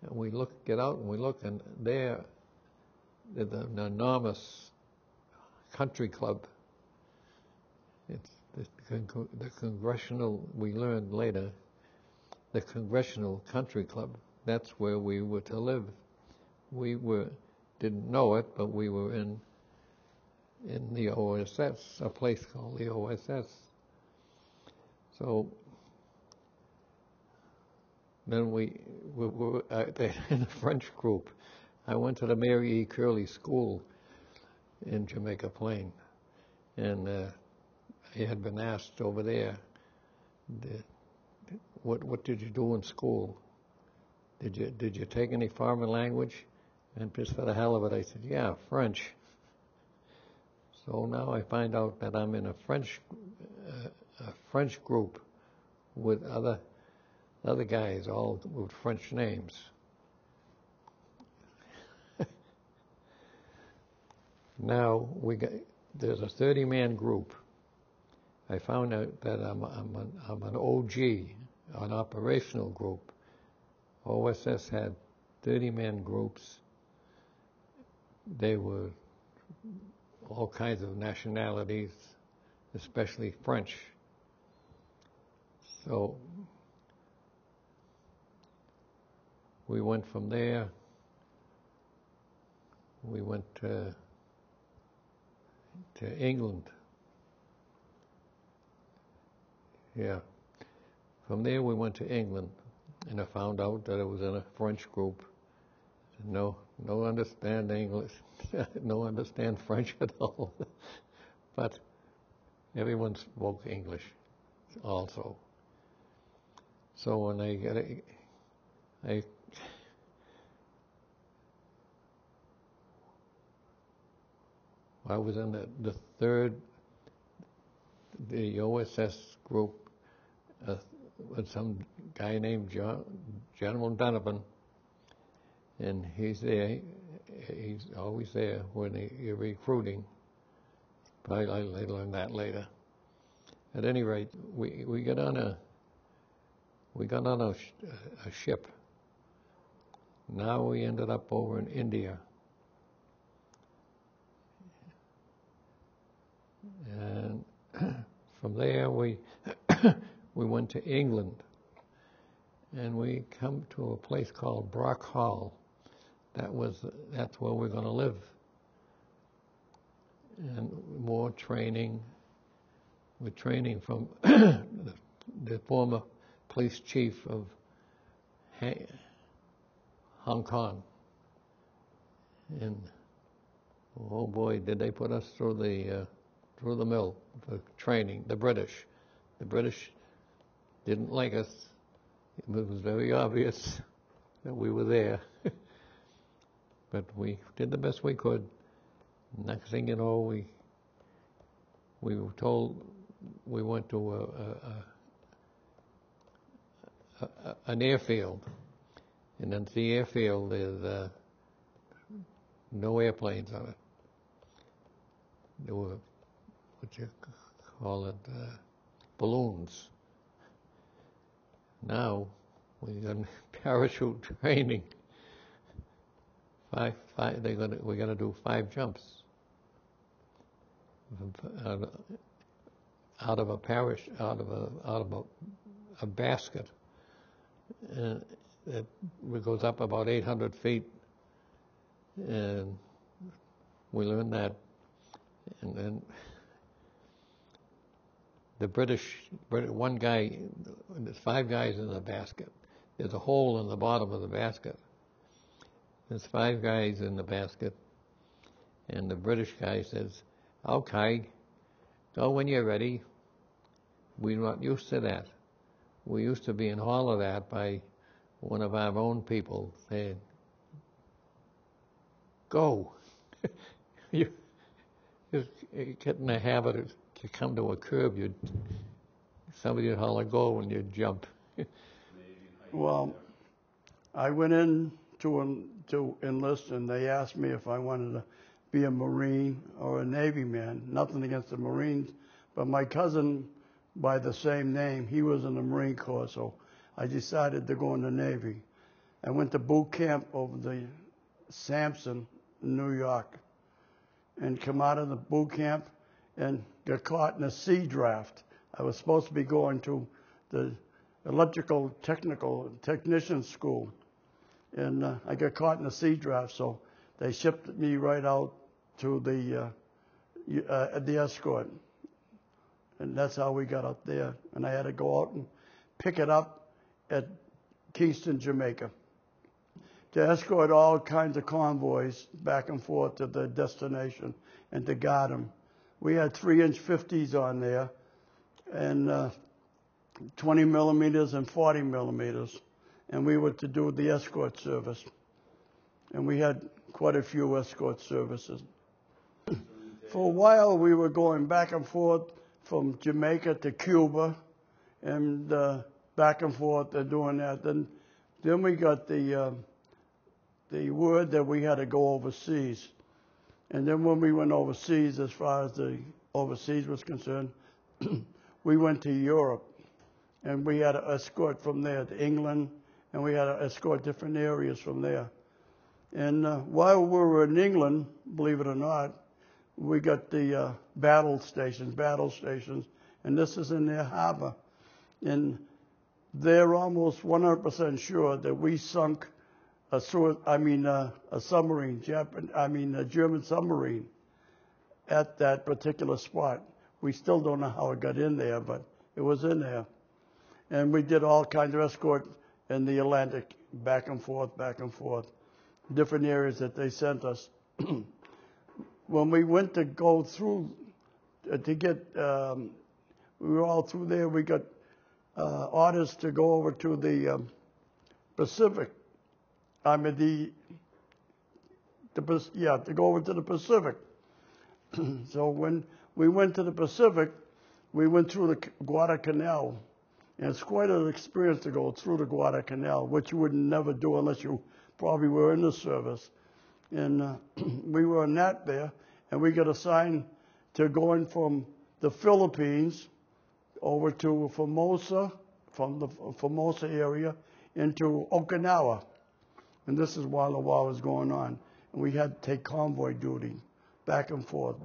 And we get out and we look, and there's an enormous country club. It's the congressional, we learned later, the Congressional Country Club. That's where we were to live. We didn't know it, but we were in the OSS, a place called the OSS. So then we were in a French group. I went to the Mary E. Curley School in Jamaica Plain, and I had been asked over there, what did you do in school? Did you take any foreign language? And just for the hell of it, I said, yeah, French. So now I find out that I'm in a French group with other guys, all with French names. Now there's a 30-man group. I found out that I'm an OG, an operational group. OSS had 30-man groups. They were all kinds of nationalities, especially French. So we went from there. We went to England. Yeah. From there we went to England, and I found out that I was in a French group. No understand English, no understand French at all. But everyone spoke English also. So when I was in the OSS group with some guy named General Donovan, and he's there. He's always there when you're recruiting. But I learned that later. At any rate, we got on a ship. Now we ended up over in India. And from there we went to England, and we come to a place called Brock Hall. That's where we're going to live. And more training. We're training from the former police chief of Hong Kong. And oh boy, did they put us through the mill for training. The British didn't like us. It was very obvious that we were there. But we did the best we could. Next thing you know, we were told we went to an airfield, and at the airfield there's no airplanes on it. There were, what you call it, balloons. Now we got parachute training. We're gonna do 5 jumps out of a basket, and it goes up about 800 feet, and we learned that, and then the British, one guy, there's 5 guys in the basket. There's a hole in the bottom of the basket. There's 5 guys in the basket, and the British guy says, "Okay, go when you're ready." We're not used to that. We used to being hollered at by one of our own people saying, "Go." You get in the habit to come to a curb, somebody would holler, "Go," and you'd jump. Well, I went in to enlist, and they asked me if I wanted to be a Marine or a Navy man. Nothing against the Marines, but my cousin by the same name, he was in the Marine Corps, so I decided to go in the Navy. I went to boot camp over the Sampson in New York, and come out of the boot camp and got caught in a sea draft. I was supposed to be going to the electrical technician school, and I got caught in a sea draft, so they shipped me right out to the escort, and that's how we got up there. And I had to go out and pick it up at Kingston, Jamaica, to escort all kinds of convoys back and forth to the destination and to guard them. We had 3-inch 50s on there, and 20 millimeters and 40 millimeters, and we were to do the escort service. And we had quite a few escort services. For a while, we were going back and forth from Jamaica to Cuba, and back and forth and doing that. Then we got the word that we had to go overseas. And then when we went overseas, as far as the overseas was concerned, we went to Europe, and we had to escort from there to England, and we had to escort different areas from there. And while we were in England, believe it or not, we got the battle stations, and this is in their harbor. And they're almost 100% sure that we sunk a submarine, a German submarine at that particular spot. We still don't know how it got in there, but it was in there. And we did all kinds of escort in the Atlantic, back and forth, different areas that they sent us. When we went to go through, we were all through there, we got orders to go over to the Pacific. To go over to the Pacific. So when we went to the Pacific, we went through the Guadalcanal. And it's quite an experience to go through the Guadalcanal, which you would never do unless you probably were in the service. And we were in that there, and we got assigned to going from the Philippines over to Formosa, from the Formosa area into Okinawa. And this is while the war was going on. And we had to take convoy duty, back and forth.